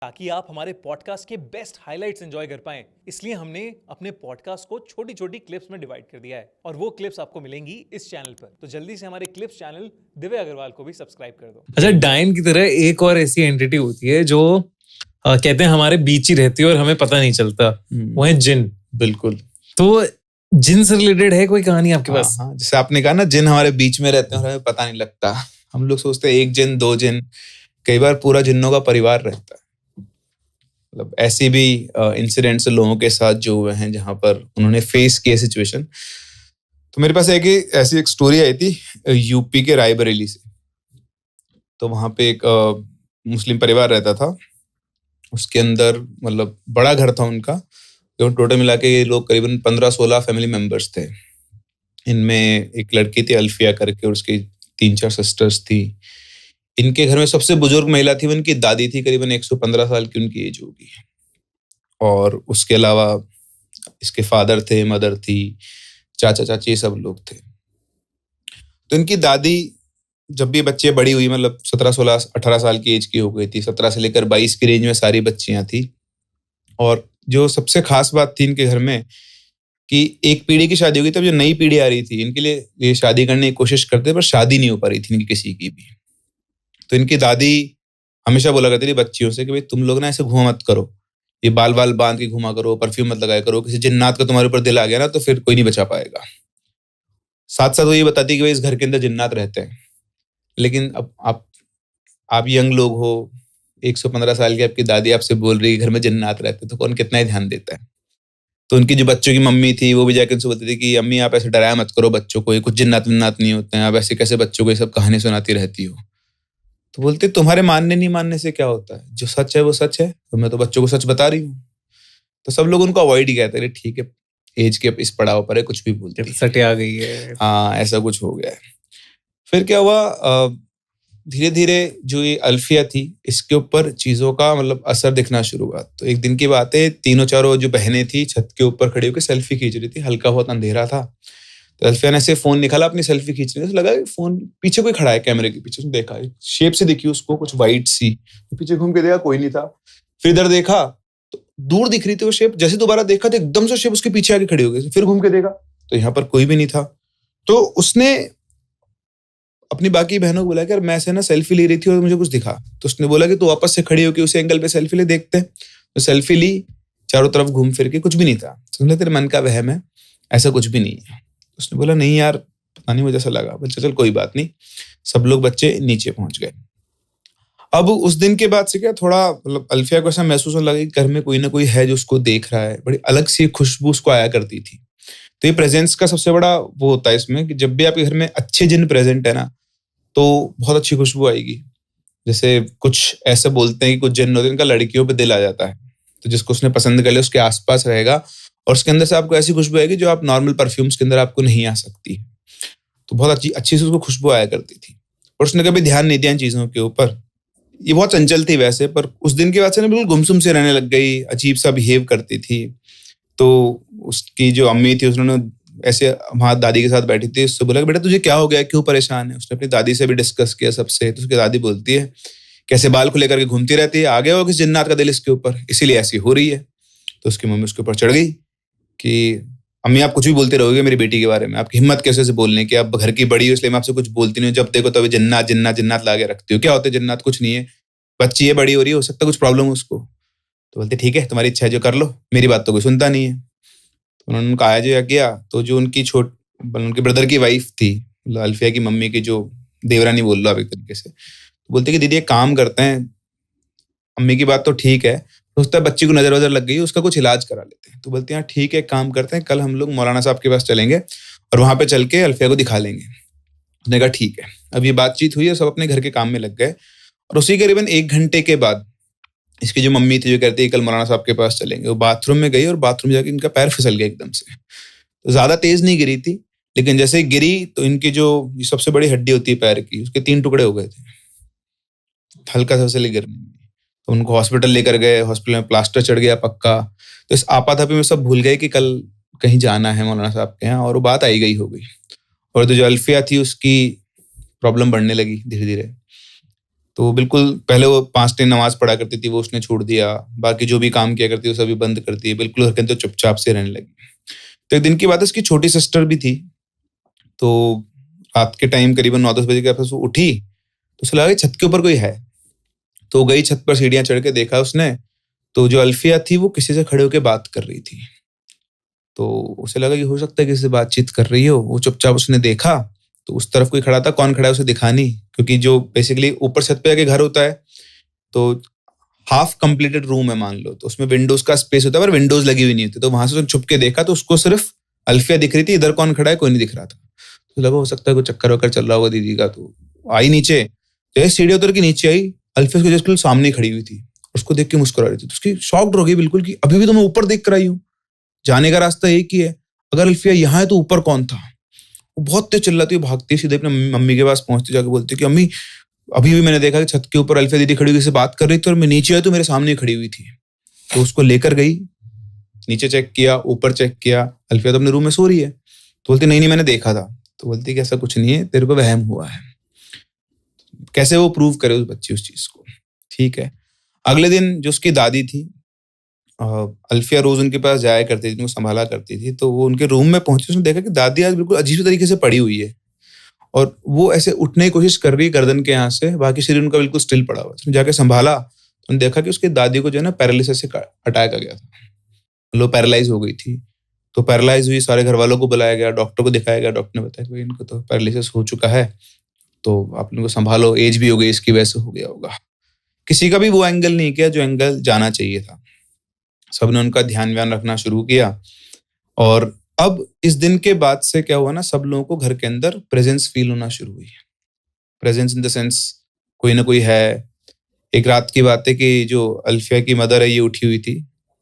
ताकि आप हमारे पॉडकास्ट के बेस्ट हाइलाइट्स एंजॉय कर पाएं, इसलिए हमने अपने पॉडकास्ट को छोटी छोटी क्लिप्स में डिवाइड कर दिया है और वो क्लिप्स आपको मिलेंगी इस चैनल पर। तो जल्दी से हमारे क्लिप्स चैनल दिव्य अग्रवाल को भी सब्सक्राइब कर दो। अच्छा, डायन की तरह एक और ऐसी एंटिटी होती है जो कहते हैं हमारे बीच ही रहती है और हमें पता नहीं चलता, वो है जिन। बिल्कुल। तो जिन से रिलेटेड है कोई कहानी आपके पास? हाँ, जैसे आपने कहा ना, जिन हमारे बीच में रहते हैं और हमें पता नहीं लगता। हम लोग सोचते हैं एक जिन, दो जिन, कई बार पूरा जिन्नों का परिवार रहता है। मतलब ऐसी भी इंसिडेंट्स लोगों के साथ जो हुए हैं जहां पर उन्होंने फेस किया सिचुएशन। तो मेरे पास ऐसी एक स्टोरी आई थी यूपी के रायबरेली से। तो वहां पे एक मुस्लिम परिवार रहता था। उसके अंदर मतलब बड़ा घर था उनका। तो टोटल मिला के ये लोग करीबन 15-16 फैमिली मेंबर्स थे। इनमें एक लड़की थी अल्फिया करके और उसकी 3-4 सिस्टर्स थी। इनके घर में सबसे बुजुर्ग महिला थी, वो इनकी दादी थी, करीबन 115 साल की उनकी एज होगी। और उसके अलावा इसके फादर थे, मदर थी, चाचा चाची, ये सब लोग थे। तो इनकी दादी जब भी बच्चे बड़ी हुई, मतलब 17, 16, 18 साल की एज की हो गई थी, 17 से लेकर 22 की रेंज में सारी बच्चियां थी। और जो सबसे खास बात थी इनके घर में कि एक पीढ़ी की शादी हो गई, तब जो नई पीढ़ी आ रही थी इनके लिए ये शादी करने की कोशिश करते, पर शादी नहीं हो पा रही थी इनकी किसी की भी। तो इनकी दादी हमेशा बोला करती थी बच्चियों से कि भाई तुम लोग ना ऐसे घुमा मत करो, ये बाल बाल बांध के घुमा करो, परफ्यूम मत लगाया करो, किसी जिन्नात का तुम्हारे ऊपर दिल आ गया ना तो फिर कोई नहीं बचा पाएगा। साथ साथ वो ये बताती कि भाई इस घर के अंदर जिन्नात रहते हैं। लेकिन अब आप यंग लोग हो, 115 साल की आपकी दादी आपसे बोल रही है घर में जिन्नात रहते, तो कौन कितना ही ध्यान देता है। तो उनकी जो बच्चों की मम्मी थी वो भी जाकर उनसे बोलती थी कि अम्मी आप ऐसे डराया मत करो बच्चों को, ये कुछ जिन्नात विन्नात नहीं होते हैं, आप ऐसे कैसे बच्चों को ये सब कहानी सुनाती रहती हो। तो बोलते तुम्हारे मानने नहीं मानने से क्या होता है, जो सच है वो सच है, तो मैं तो बच्चों को सच बता रही हूँ। तो सब लोग उनको अवॉइड ही कहते हैं, ठीक है एज के इस पड़ाव पर है, कुछ भी बोलते हैं, सटे आ गई है। हाँ ऐसा कुछ हो गया है। फिर क्या हुआ, धीरे धीरे जो ये अल्फिया थी इसके ऊपर चीजों का मतलब असर दिखना शुरू हुआ। तो एक दिन की बात है, तीनों चारों जो बहनें थी छत के ऊपर खड़ी होकर सेल्फी खींच रही थी। हल्का बहुत अंधेरा था, तो अल्फिया ने ऐसे फोन निकाला अपनी सेल्फी खींचने, तो लगा फोन पीछे कोई खड़ा है कैमरे के पीछे। उसने देखा शेप से दिखी उसको कुछ वाइट सी, तो पीछे घूम के देखा कोई नहीं था। फिर इधर देखा तो दूर दिख रही थी वो शेप। जैसे दोबारा देखा तो एकदम से शेप उसके पीछे आके खड़ी हो गई। फिर घूम के देखा तो यहाँ पर कोई भी नहीं था। तो उसने अपनी बाकी बहनों को बोला कि यार मैं से ना सेल्फी ले रही थी और मुझे कुछ दिखा। तो उसने बोला कि तू वापस से खड़ी होकर उसी एंगल पे सेल्फी ले, देखते हैं। तो सेल्फी ली, चारों तरफ घूम फिर के कुछ भी नहीं था। तो तेरे मन का वहम है, ऐसा कुछ भी नहीं है। उसने बोला नहीं यार पता नहीं मुझे ऐसा लगा। बोला चल कोई बात नहीं। सब लोग बच्चे नीचे पहुंच गए। अब उस दिन के बाद से क्या थोड़ा मतलब अल्फिया को ऐसा महसूस होने लगा कि घर में कोई ना कोई है जो उसको देख रहा है। बड़ी अलग सी खुशबू उसको आया करती थी। तो ये प्रेजेंस का सबसे बड़ा वो होता है इसमें कि जब भी आपके घर में अच्छे जिन प्रेजेंट है ना तो बहुत अच्छी खुशबू आएगी। जैसे कुछ ऐसे बोलते हैं कि कुछ जिन होते हैं इनका लड़कियों पे दिल आ जाता है, तो जिसको उसने पसंद कर लिया उसके आसपास रहेगा और उसके अंदर से आपको ऐसी खुशबू आएगी जो आप नॉर्मल परफ्यूम्स के अंदर आपको नहीं आ सकती। तो बहुत अच्छी अच्छी से उसको खुशबू आया करती थी और उसने कभी ध्यान नहीं दिया इन चीजों के ऊपर। ये बहुत चंचल थी वैसे, पर उस दिन के बाद से ना बिल्कुल गुमसुम से रहने लग गई, अजीब सा बिहेव करती थी। तो उसकी जो अम्मी थी उसने ऐसे वहां दादी के साथ बैठी थी, उससे बोला कि बेटा तुझे क्या हो गया, क्यों परेशान है। उसने अपनी दादी से भी डिस्कस किया सबसे। तो उसकी दादी बोलती है कैसे बाल खुले करके घूमती रहती है, आ गया हो किस जिन्नात का दिल इसके ऊपर, इसीलिए ऐसी हो रही है। तो उसकी मम्मी उसके ऊपर चढ़ गई कि अम्मी आप कुछ भी बोलते रहोगे मेरी बेटी के बारे में, आपकी हिम्मत कैसे से बोलने की, आप घर की बड़ी हो इसलिए मैं आपसे कुछ बोलती नहीं हूँ, जब देखो तभी जिन्नात जिन्नात जिन्नात लाके रखती हो। क्या होते जिन्नात, कुछ नहीं है, बच्ची है बड़ी हो रही है, हो सकता है कुछ प्रॉब्लम हो उसको। तो बोलते ठीक है तुम्हारी इच्छा है जो कर लो, मेरी बात तो कोई सुनता नहीं है। तो उन्होंने उनका आया जो किया। तो जो उनके ब्रदर की वाइफ थी, अल्फिया की मम्मी की जो देवरानी बोल लो आप एक तरीके से, तो बोलते कि दीदी एक काम करते हैं, अम्मी की बात तो ठीक है, सोचता है बच्ची को नजर वजर लग गई, उसका कुछ इलाज करा लेते हैं। तो बोलते हैं ठीक है काम करते हैं, कल हम लोग मौलाना साहब के पास चलेंगे और वहां पे चल के अल्फिया को दिखा लेंगे। उसने कहा ठीक है। अब ये बातचीत हुई और सब अपने घर के काम में लग गए। और उसी करीबन 1 घंटे के बाद इसकी जो मम्मी थी जो कहती है कल मौलाना साहब के पास चलेंगे, वो बाथरूम में गई और बाथरूम जाके इनका पैर फिसल गया एकदम से। तो ज्यादा तेज नहीं गिरी थी, लेकिन जैसे गिरी तो इनकी जो सबसे बड़ी हड्डी होती है पैर की, उसके 3 टुकड़े हो गए थे हल्का सा उससे गिरने में। तो उनको हॉस्पिटल लेकर गए, हॉस्पिटल में प्लास्टर चढ़ गया पक्का। तो इस आपाधापी में सब भूल गए कि कल कहीं जाना है मौलाना साहब के यहाँ, और वो बात आई गई हो गई। और तो जो अल्फिया थी उसकी प्रॉब्लम बढ़ने लगी धीरे धीरे। तो बिल्कुल पहले वो 5 टाइम नमाज पढ़ा करती थी, वो उसने छोड़ दिया। बाकी जो भी काम किया करती थी वो सभी बंद कर दिए, बिल्कुल घर के अंदर चुपचाप से रहने लगी। तो एक दिन की बात है, उसकी छोटी सिस्टर भी थी। तो रात के टाइम करीबन 9-10 बजे के आसपास वो उठी, तो उसे लगा कि छत के ऊपर कोई है। तो गई छत पर, सीढ़ियां चढ़ के देखा उसने, तो जो अल्फिया थी वो किसी से खड़े होकर बात कर रही थी। तो उसे लगा कि हो सकता है किसी से बातचीत कर रही हो। वो चुपचाप उसने देखा तो उस तरफ कोई खड़ा था, कौन खड़ा है उसे दिखा नहीं, क्योंकि जो बेसिकली ऊपर छत पे आके घर होता है तो हाफ कंप्लीटेड रूम है मान लो, तो उसमें विंडोज का स्पेस होता है पर विंडोज लगी हुई नहीं होती। तो वहां से उसने छुप के देखा तो उसको सिर्फ अल्फिया दिख रही थी, इधर कौन खड़ा है कोई नहीं दिख रहा था। तो लगा हो सकता है कोई चक्कर वक्कर चल रहा होगा दीदी का। तो आई नीचे, जैसे सीढ़ी उतर के नीचे आई, अल्फिया उसके जस्ट सामने खड़ी हुई थी, उसको देख के मुस्कुरा रही थी। तो उसकी शॉक्ड हो गई बिल्कुल कि अभी भी तो मैं ऊपर देख कर आई हूँ, जाने का रास्ता एक ही है, अगर अल्फिया यहाँ है तो ऊपर कौन था। वो बहुत तेज चिल्लाती, भागती सीधे अपने मम्मी के पास पहुंचती, जाके बोलती कि अम्मी अभी भी मैंने देखा कि छत के ऊपर अल्फिया दीदी खड़ी हुई से बात कर रही थी और मैं नीचे आई तो मेरे सामने खड़ी हुई थी। तो उसको लेकर गई, नीचे चेक किया, ऊपर चेक किया, अल्फिया तो अपने रूम में सो रही है। तो बोलती नहीं मैंने देखा था। तो बोलती कि ऐसा कुछ नहीं है, तेरे को वहम हुआ है। कैसे वो प्रूव करे उस बच्ची उस चीज को। ठीक है, अगले दिन जो उसकी दादी थी, अल्फिया रोज उनके पास जाया करती थी, उनको संभाला करती थी। तो वो उनके रूम में पहुंची, उसने देखा कि दादी आज बिल्कुल अजीब तरीके से पड़ी हुई है और वो ऐसे उठने की कोशिश कर रही है गर्दन के यहाँ से, बाकी शरीर उनका बिल्कुल स्टिल पड़ा हुआ। उसने जाके संभाला तो देखा कि उसकी दादी को जो है ना पैरालिसिस से अटैक आ गया था, लो पैरालाइज हो गई थी। तो पैरालाइज हुई, सारे घर वालों को बुलाया गया, डॉक्टर को दिखाया गया। डॉक्टर ने बताया कि इनको तो पैरालिसिस हो चुका है, तो आप इनको संभालो, एज भी हो गई इसकी वजह से हो गया होगा। किसी का भी वो एंगल नहीं किया जो एंगल जाना चाहिए था। सबने उनका ध्यान रखना शुरू किया। और अब इस दिन के बाद से क्या हुआ ना, सब लोगों को घर के अंदर प्रेजेंस फील होना शुरू हुई। प्रेजेंस इन द सेंस कोई ना कोई है। एक रात की बात है कि जो अल्फिया की मदर है ये उठी हुई थी,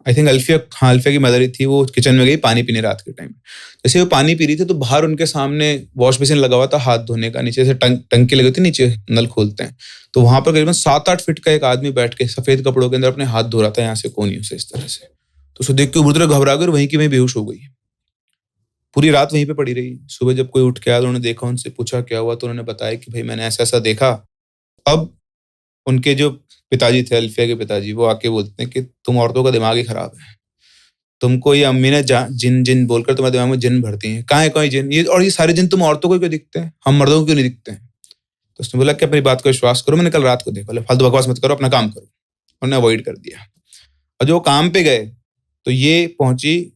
आई थिंक अल्फिया की मदर ही थी। वो किचन में गई पानी पीने रात के टाइम। जैसे वो पानी पी रही थी तो बाहर उनके सामने वॉश बेसिन लगा हुआ था हाथ धोने का, नीचे से टंकी लगी थी, नीचे नल खोलते हैं, तो वहां पर करीबन 7-8 फीट का एक आदमी बैठ के सफेद कपड़ों के अंदर अपने हाथ धो रहा था, यहाँ से कोनियों से इस तरह से। तो उसे देख के बुरी तरह घबरा गई और वहीं की वहीं बेहोश हो गई। पूरी रात वहीं पे पड़ी रही। सुबह जब कोई उठ के आया तो उन्होंने देखा, उनसे पूछा क्या हुआ, तो उन्होंने बताया कि भाई मैंने ऐसा ऐसा देखा। अब उनके जो पिताजी थे, अल्फिया के पिताजी, वो आके बोलते हैं कि तुम औरतों का दिमाग ही खराब है, तुमको ये अम्मी ने जिन जिन बोलकर तुम्हारे दिमाग में जिन भरती हैं। कहाँ है कोई जिन, ये और ये सारे जिन तुम औरतों को क्यों दिखते हैं, हम मर्दों को क्यों नहीं दिखते हैं। तो उसने बोला कि अपनी बात को विश्वास करो, मैंने कल रात को देखा। फालतू बकवास मत करो, अपना काम करो। उन्होंने अवॉइड कर दिया। और जो काम पे गए तो ये पहुंची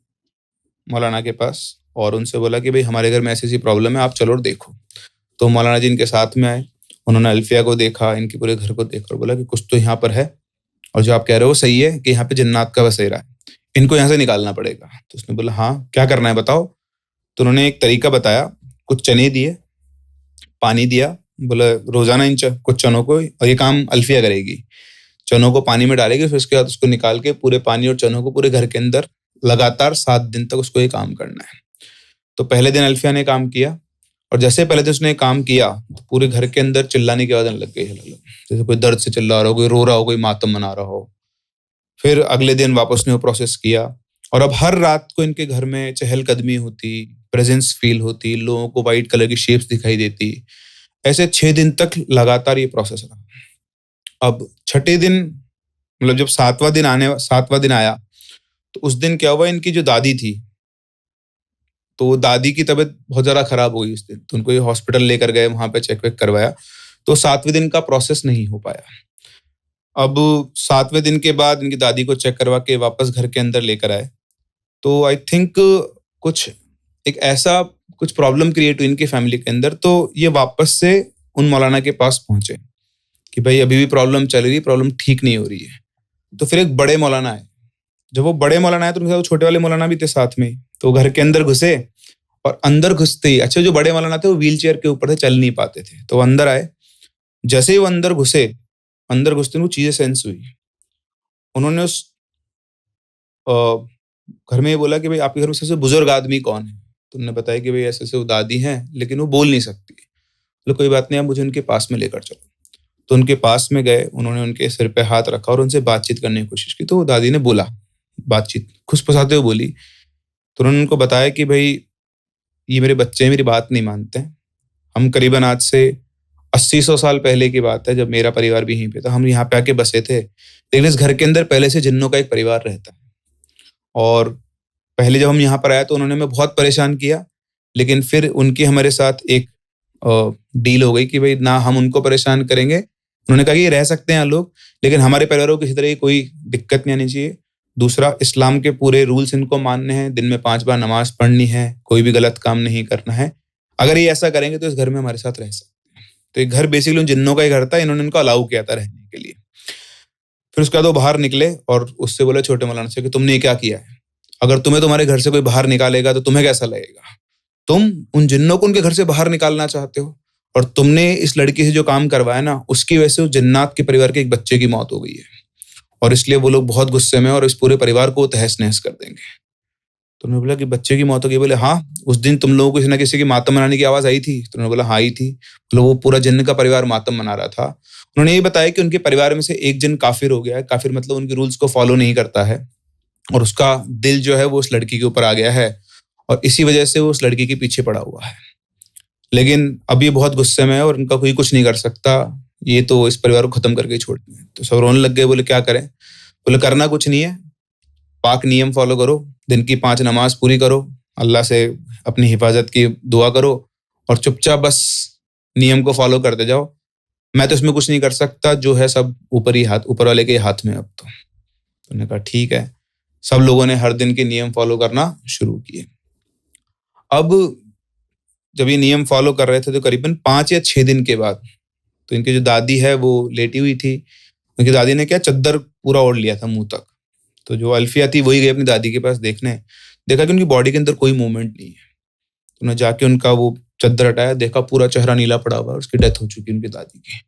मौलाना के पास और उनसे बोला कि भाई हमारे घर में ऐसी ऐसी प्रॉब्लम है, आप चलो और देखो। तो मौलाना जी इनके साथ में आए, उन्होंने अल्फिया को देखा, इनके पूरे घर को देखा और बोला कि कुछ तो यहाँ पर है और जो आप कह रहे हो सही है कि यहाँ पे जन्नात का बसेरा है, इनको यहाँ से निकालना पड़ेगा। तो उसने बोला हाँ क्या करना है बताओ। तो उन्होंने एक तरीका बताया, कुछ चने दिए, पानी दिया, बोला रोजाना इन कुछ चनों को, और ये काम अल्फिया करेगी, चनों को पानी में डालेगी, फिर उसके बाद उसको निकाल के पूरे पानी और चनों को पूरे घर के अंदर लगातार 7 दिन तक उसको ये काम करना है। तो पहले दिन अल्फिया ने काम किया और जैसे पहले दिन उसने काम किया तो पूरे घर के अंदर चिल्लाने की आवाज लग गई, जैसे कोई दर्द से चिल्ला रहा हो, कोई रो रहा हो, कोई मातम मना रहा हो। फिर अगले दिन वापस ने वो प्रोसेस किया और अब हर रात को इनके घर में चहलकदमी होती, प्रेजेंस फील होती, लोगों को व्हाइट कलर की शेप्स दिखाई देती। ऐसे 6 दिन तक लगातार ये प्रोसेस रहा। अब छठे दिन मतलब जब 7वां दिन आया तो उस दिन क्या हुआ, इनकी जो दादी थी तो दादी की तबीयत बहुत ज्यादा खराब हो गई उस दिन। तो उनको ये हॉस्पिटल लेकर गए, वहां पे चेक वेक करवाया तो 7वें दिन का प्रोसेस नहीं हो पाया। अब 7वें दिन के बाद इनकी दादी को चेक करवा के वापस घर के अंदर लेकर आए तो आई थिंक कुछ प्रॉब्लम क्रिएट हुई इनकी फैमिली के अंदर। तो ये वापस से उन मौलाना के पास पहुंचे कि भाई अभी भी प्रॉब्लम चल रही है, प्रॉब्लम ठीक नहीं हो रही है। तो फिर एक बड़े मौलाना आए। जब वो बड़े मौलाना आए तो उनके साथ छोटे वाले मौलाना भी थे साथ में। तो घर के अंदर घुसे और अंदर घुसते ही, अच्छा जो बड़े मौलाना थे वो व्हील चेयर के ऊपर थे, चल नहीं पाते थे, तो अंदर आए। जैसे ही वो अंदर घुसते वो चीजें सेंस हुई। उन्होंने उस घर में ये बोला कि भाई आपके घर में सबसे बुजुर्ग आदमी कौन है। तो उन्होंने बताया कि भाई ऐसे ऐसे वो दादी हैं लेकिन वो बोल नहीं सकती। तो कोई बात नहीं, आप मुझे उनके पास में लेकर चलो। तो उनके पास में गए, उन्होंने उनके सिर पे हाथ रखा और उनसे बातचीत करने की कोशिश की। तो वो दादी ने बोला, बातचीत खुसफुसाते हुए बोली। तो उन्होंने उनको बताया कि भाई ये मेरे बच्चे मेरी बात नहीं मानते हैं, हम करीबन आज से 80-100 साल पहले की बात है, जब मेरा परिवार भी यहीं पे था, हम यहाँ पे आके बसे थे। लेकिन इस घर के अंदर पहले से जिन्नों का एक परिवार रहता है। और पहले जब हम यहाँ पर आए तो उन्होंने हमें बहुत परेशान किया, लेकिन फिर उनकी हमारे साथ एक डील हो गई कि भाई ना हम उनको परेशान करेंगे। उन्होंने कहा कि ये रह सकते हैं यहाँ लोग, लेकिन हमारे परिवार को किसी तरह की कोई दिक्कत नहीं आनी चाहिए। दूसरा, इस्लाम के पूरे रूल्स इनको मानने हैं, दिन में 5 बार नमाज पढ़नी है, कोई भी गलत काम नहीं करना है। अगर ये ऐसा करेंगे तो इस घर में हमारे साथ रह सकते हैं। तो एक घर बेसिकली उन जिन्नों का ही घर था, इन्होंने इनको अलाउ किया था रहने के लिए। फिर उसके बाद वो बाहर निकले और उससे बोले छोटे मौलाना से कि तुमने ये क्या किया है? अगर तुम्हें तुम्हारे घर से कोई बाहर निकालेगा तो तुम्हें कैसा लगेगा? तुम उन जिन्नों को उनके घर से बाहर निकालना चाहते हो, और तुमने इस लड़की से जो काम करवाया ना, उसकी वजह से उस जिन्नात के परिवार के एक बच्चे की मौत हो गई है, और इसलिए वो लोग बहुत गुस्से में और इस पूरे परिवार को तहस नहस कर देंगे। तो उन्होंने बोला कि बच्चे की मौत हो गई। बोले हाँ, उस दिन तुम लोगों को किसी ना किसी की मातम मनाने की आवाज आई थी? तो उन्होंने बोला हाँ आई थी। बोले वो पूरा जिन्न का परिवार मातम मना रहा था। उन्होंने ये बताया कि उनके परिवार में से एक जिन्न काफिर हो गया है। काफिर मतलब उनके रूल्स को फॉलो नहीं करता है, और उसका दिल जो है वो उस लड़की के ऊपर आ गया है, और इसी वजह से वो उस लड़की के पीछे पड़ा हुआ है। लेकिन अब ये बहुत गुस्से में है और इनका कोई कुछ नहीं कर सकता, ये तो इस परिवार को खत्म करके ही छोड़ देंगे। तो सब रोने लग गए। बोले क्या करें? बोले करना कुछ नहीं है, पाक नियम फॉलो करो, दिन की 5 नमाज पूरी करो, अल्लाह से अपनी हिफाजत की दुआ करो, और चुपचाप बस नियम को फॉलो करते जाओ। मैं तो इसमें कुछ नहीं कर सकता, जो है सब ऊपर वाले के हाथ में। अब तो उन्होंने कहा ठीक है। सब लोगों ने हर दिन के नियम फॉलो करना शुरू किए। अब जब ये नियम फॉलो कर रहे थे तो करीबन 5 या 6 दिन के बाद, तो इनकी जो दादी है वो लेटी हुई थी। उनकी दादी ने क्या, चद्दर पूरा ओढ़ लिया था मुंह तक। तो जो अल्फिया थी वही गई अपनी दादी के पास देखने, देखा कि उनकी बॉडी के अंदर कोई मूवमेंट नहीं है। तो उन्होंने जाके उनका वो चद्दर हटाया, देखा पूरा चेहरा नीला पड़ा हुआ है, उसकी डेथ हो चुकी है उनकी दादी की।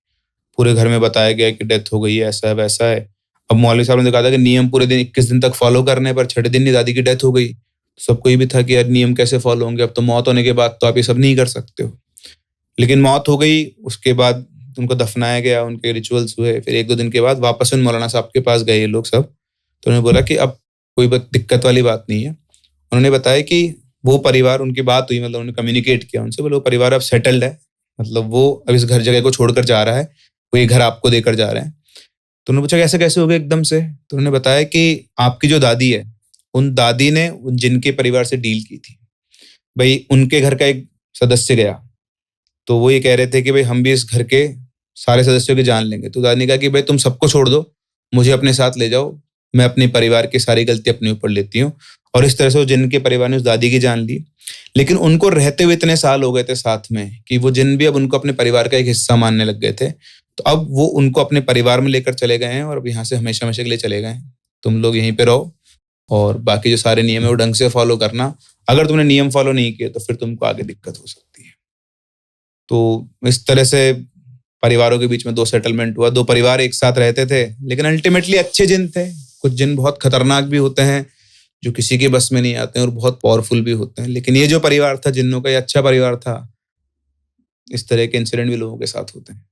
पूरे घर में बताया गया कि डेथ हो गई है, ऐसा है वैसा है। अब मौलवी साहब ने कहा था कि नियम पूरे दिन 21 दिन तक फॉलो करने पर 6ठे दिन ही दादी की डेथ हो गई। तो सबको ये भी था कि यार नियम कैसे फॉलो होंगे, अब तो मौत होने के बाद तो आप ये सब नहीं कर सकते हो। लेकिन मौत हो गई, उसके बाद उनको दफनाया गया, उनके रिचुअल्स हुए। फिर 1-2 दिन के बाद वापस उन मौलाना साहब के पास गए ये लोग सब। तो उन्होंने बोला कि अब कोई दिक्कत वाली बात नहीं है। उन्होंने बताया कि वो परिवार, उनकी बात हुई, मतलब उन्होंने कम्युनिकेट किया उनसे, बोले वो परिवार अब सेटल्ड है, मतलब वो अब इस घर जगह को छोड़कर जा रहा है, वो ये घर आपको देकर जा रहे हैं। तो उन्होंने पूछा कैसे कैसे हो गया एकदम से? तो उन्होंने बताया कि आपकी जो दादी है, उन दादी ने उन जिनके परिवार से डील की थी। भाई उनके घर का एक सदस्य गया, तो वो ये कह रहे थे कि भाई हम भी इस घर के सारे सदस्यों की जान लेंगे। तो दादी ने कहा कि भाई तुम सबको छोड़ दो, मुझे अपने साथ ले जाओ, मैं अपने परिवार की सारी गलती अपने ऊपर लेती हूँ। और इस तरह से वो जिन के परिवार ने उस दादी की जान ली। लेकिन उनको रहते हुए इतने साल हो गए थे साथ में कि वो जिन भी अब उनको अपने परिवार का एक हिस्सा मानने लग गए थे। तो अब वो उनको अपने परिवार में लेकर चले गए हैं, और अब यहाँ से हमेशा हमेशा के लिए चले गए हैं। तुम लोग यहीं पे रहो, और बाकी जो सारे नियम है वो ढंग से फॉलो करना। अगर तुमने नियम फॉलो नहीं किए तो फिर तुमको आगे दिक्कत हो सकती है। तो इस तरह से परिवारों के बीच में 2 सेटलमेंट हुआ। 2 परिवार एक साथ रहते थे, लेकिन अल्टीमेटली अच्छे जिन थे। कुछ जिन बहुत खतरनाक भी होते हैं, जो किसी के बस में नहीं आते हैं, और बहुत पावरफुल भी होते हैं। लेकिन ये जो परिवार था जिन्नों का, ये अच्छा परिवार था। इस तरह के इंसिडेंट भी लोगों के साथ होते हैं।